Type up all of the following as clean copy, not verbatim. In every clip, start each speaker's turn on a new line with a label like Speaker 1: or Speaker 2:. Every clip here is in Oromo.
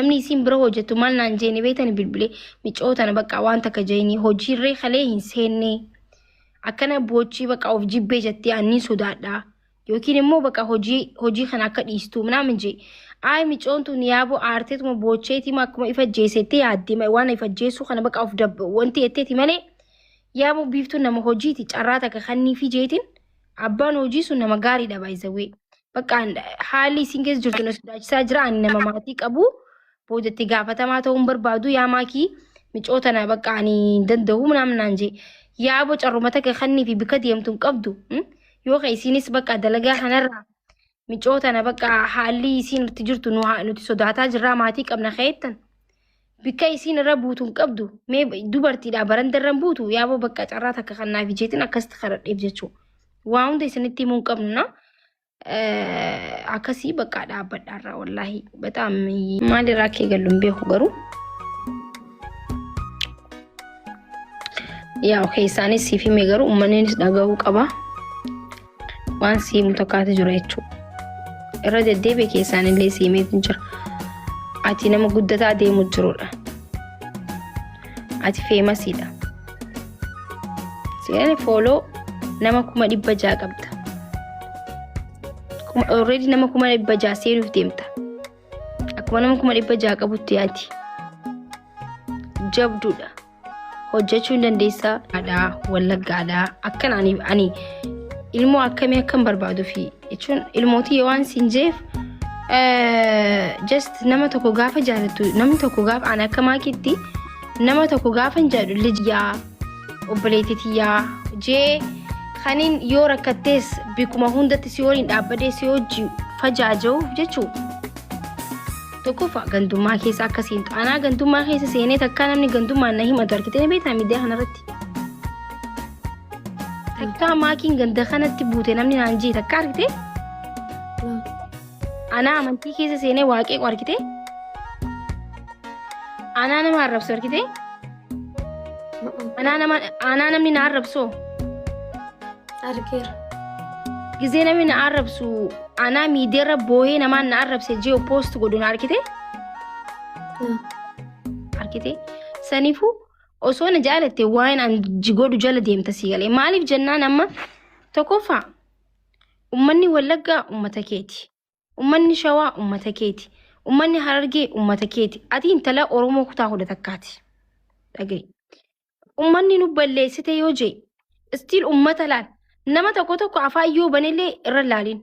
Speaker 1: namni isin bira hojjetu maal naan jeeni beetani bilbilee micootana bakka waan takka jeeni hojiirree kalee hin seenne akkana boochii bakka of jibbee jettee anni sodaadha yookiin immoo bakka hojii kana akka dhiistu ምናምን je ay micoontu niyaabo aarteetuma boocheeti ma akkuma ifajjeesetti yaaddima waan ifajjeesu kana bakka of dab wanti etteeti malee yaabo biiftu nama hojiiti carraa takka kannii fi jeetin abbaan hojii sun nama gaariidha baay'isawee bakka haalli isin keessa jirtu na sodaachisaa jira ani nama maatii qabu boodatti gaafatamaa ta'uun barbaadu yaa maakii micootana bakka ani danda'u ምናምን naan je yaabo carruma takka kannii fi bika deemtuun qabdu yoo isinis bakka dalagaa kanarraa micootana bakka haalli isin itti jirtu nuti sodaataa jirraa maatii qabna ka'ettan bika isin irra buutuun qabdu mee dubartiidha barandarran buutu yaabo bakka carraa takka kannaa fi jeetin akkasitti karadheef jechuu waa hunda isinitti himuun qabnuna akkasii bakka dhaabbadhaarraa wallaahi bataam maalirraa kee galluun beeku garuu yaa keessaanis siif hime garuu uummannis dhagahuu qaba waan siimu tokkaatu jira jechuudha. Irra deddeebi'ee keessaan illee siimeetu jira. Ati nama guddataa deemu jirudha. Ati feemasiidha. Siyaani fooloo nama 600 qabda. Already nama 600 seenuuf deemta. Akkuma nama 600 qabutti yaati. Jabduudha. Hojjechuun dandeessaa aadaa wallaggaadhaa akkan ani ilmoo akkamii akkan barbaadu fi jechuun ilmootii yoo waan sinjeef just nama tokko gaafa jaalatu namni tokko gaafa ana akka maakitti nama tokko gaafa jaadu lijiyaa obboleetitiyaa jee kaniin yoo rakkattees bikuma hundatti si waliin dhaabbadee si hojii fajaaja'uuf jechuu tokkofa gandummaa keessa akkasiin anaa gandummaa keessa seenee takka namni gandummaa na himatu argitee beektaa miidiyaa kanarratti takka maakiin ganda kanatti buute namni naan jee takka argitee anaa amantii keessa seenee waaqee argitee anaa nama arrabsu argitee anaa namni na arrabsoo
Speaker 2: argeera
Speaker 1: gizee namni na arrabsu anaa miidiyaarra boohee namaan na arrabse jee post godhuun argitee saniifuu osoo na jaalatte waan an jigodhu jala deemta si galee maaliif jennaan amma tokkoffaa ummanni wallaggaa ummata keeti ummanni shawaa ummata keeti ummanni harargee ummata keeti ati intala oromoo kutaa hodha takkaati dhagee ummanni nu balleessite yoo jee stiil ummata laal nama tokko afaan yoo banillee irra laalin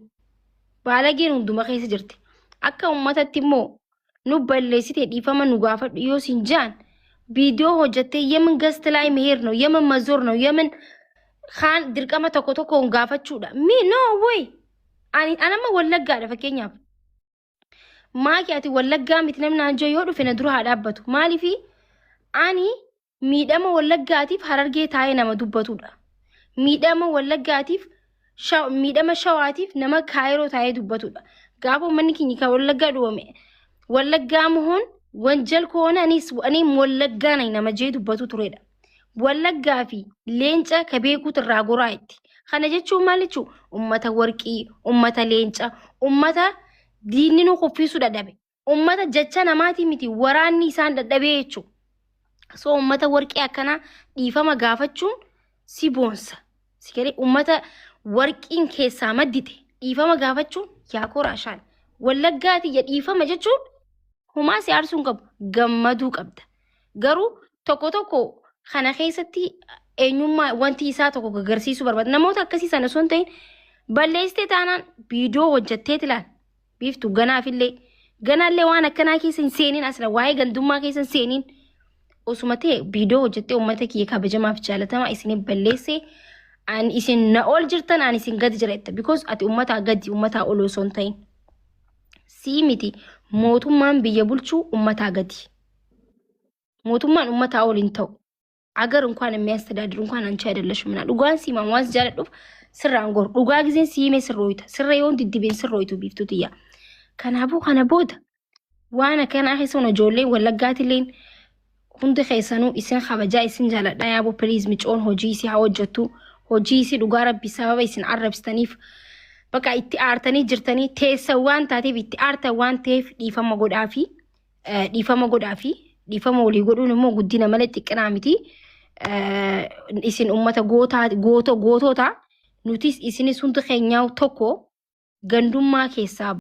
Speaker 1: baalageen hunduma keessa jirti akka ummatatti immoo nu balleessite dhiifama nu gaafadhu yoo sin jaan ቪዲዮ ሆጀቴ የምን ገስት ላይ መሄድ ነው የምን መዞር ነው የምን ካን ድርቀማ ተኮ እንጋፈቹዳ ሚ ኖ ወይ አናማ ወለጋ ደፈከኛ ማኪያቲ ወለጋ ምትነምና አንጆ ይወዱ ፈነድሩ ሃዳበቱ ማሊፊ አኒ ሚደማ ወለጋቲፍ ሐረርጌ ታይና መዱበቱዳ ሚደማ ወለጋቲፍ ሚደማ ሸዋቲፍ ነማ ካይሮ ታይ ዱበቱዳ ጋቦ መንኪኝ ከወለጋ ዶሜ ወለጋ መሆን ወንጀል ከሆነ እኔ ወለጋ ነኝ ነመጄቱ በቱ ትሬዳ ወለጋ ፊ ሌንጫ ከቤኩት ራጎራ አይት ከነጀቹ ማለቹ ኡመታ ወርቂ ኡመታ ሌንጫ ኡመታ ዲኒኑ ኮፊሱ ደደበ ኡመታ ጀቻ ነማቲ ሚቲ ወራኒ ሳን ደደበየቹ ሶ ኡመታ ወርቂ አከና ዲፈማ ጋፈቹን ሲቦንሳ ሲከሪ ኡመታ ወርቂን ኬሳ መዲቴ ዲፈማ ጋፈቹን ያኮራሻል ወለጋቲ የዲፈማ ጀቹን ሁማ ሲያርሱን ቀብ ገመዱ ቀብደ ገሩ tokko kana keessatti eenyummaa wanti isaa tokko garsiisu barbaada namoota akkasii sana son ta'in balleessite taanaan viidiyoo hojjettee tilaan biiftu ganaallee waan akkanaa keessa hin seenin asla waa'ee gandummaa keessa hin seenin osuma ta'e viidiyoo hojjettee uummata kiyya kabajamaaf jaalatamaa isin balleesse an isin na ol jirtan an isin gadi jiretta because ati ummata gadi ummata ol son ta'in si miti mootummaan biyya bulchuu ummata gadi mootummaan ummata ol hin ta'u agar እንኳን የሚያስተዳድር እንኳን አንቺ አይደለሽም እና ዱጋን ሲማም ዋስ ጃለዱፍ ስራን ጎር ዱጋ ጊዜን ሲሜ ስሮይታ ስራዮን ዲዲቤን ስሮይቱ ቢፍቱትያ ከናቡ ከናቦት ዋና ከና ሄሶነ ጆሌ ወለጋትሌን ሁንደ ኸይሰኑ ኢስን ኸበጃ ኢስን ጃለዳ ያቦ ፕሊዝ ምጮን ሆጂሲ ሀወጀቱ ሆጂሲ ዱጋ ረቢ ሰበበ ኢስን አረብስተኒፍ በቃ ኢቲ አርተኒ ጅርተኒ ቴሰዋን ታቴ ቢቲ አርተ ዋን ቴፍ ዲፈማ ጎዳፊ dhiifama godhaafi dhiifama walii godhuun immoo guddina malee xiqqinaa miti. Isin ummata gootota nutis isinis hundi keenyaa tokko gandummaa keessaa